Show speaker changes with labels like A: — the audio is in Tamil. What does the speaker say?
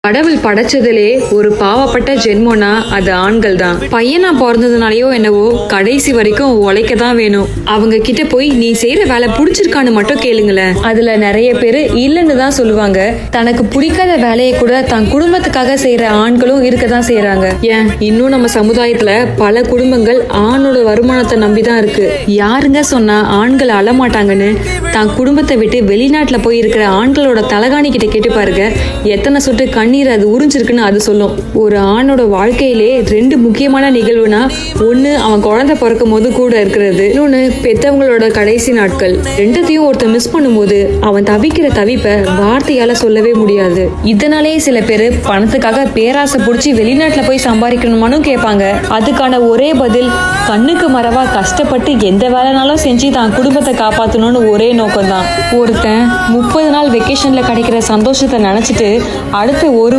A: கடவுள் படைச்சதுலே ஒரு பாவப்பட்ட ஜென்மோனா அது ஆண்கள் தான். பையனா பிறந்ததுனாலயோ என்னவோ கடைசி வரைக்கும் உழைக்க தான் வேணும். அவங்க கிட்ட போய் நீ செய்யற வேலை பிடிச்சிருக்கான்னு மட்டும் கேளுங்களேன். அதுல நிறைய பேரு இல்லைன்னு தான் சொல்லுவாங்க. தனக்கு பிடிக்காத வேலையை கூட தன் குடும்பத்துக்காக செய்யற ஆண்களும் இருக்கதான் செய்யறாங்க. ஏன் இன்னும் நம்ம சமுதாயத்துல பல குடும்பங்கள் ஆணோட வருமானத்தை நம்பிதான் இருக்கு. யாருங்க சொன்னா ஆண்கள் அழமாட்டாங்கன்னு? தான் குடும்பத்தை விட்டு வெளிநாட்டுல போய் இருக்கிற ஆண்களோட தலகாணி கிட்ட கேட்டு பாருங்க, எத்தனை சொட்டு கண்ணீர் அது உறிஞ்சிருக்குன்னு அது சொல்லும். ஒரு ஆணோட வாழ்க்கையிலே ரெண்டு முக்கியமான நிகழ்வுனா, ஒண்ணு அவன் குழந்தை பிறக்கும் போது கூட இருக்கிறது, இன்னொன்னு பெத்தவங்களோட கடைசி நாட்கள். ரெண்டத்தையும் ஒருத்தர் மிஸ் பண்ணும்போது அவன் தவிக்கிற தவிப்பை வார்த்தையால சொல்லவே முடியாது. இதனாலேயே சில பேர் பணத்துக்காக பேராசை புடிச்சு வெளிநாட்டுல போய் சம்பாதிக்கணுமானு கேட்பாங்க. அதுக்கான ஒரே பதில், கண்ணுக்கு மறைவா கஷ்டப்பட்டு எந்த வேலைனாலும் செஞ்சு தான் குடும்பத்தை காப்பாற்றணும்னு ஒரே நோக்கம் தான். ஒருத்தன் 30 நாள் வெக்கேஷன்ல கிடைக்கிற சந்தோஷத்தை நினைச்சிட்டு அடுத்த ஒரு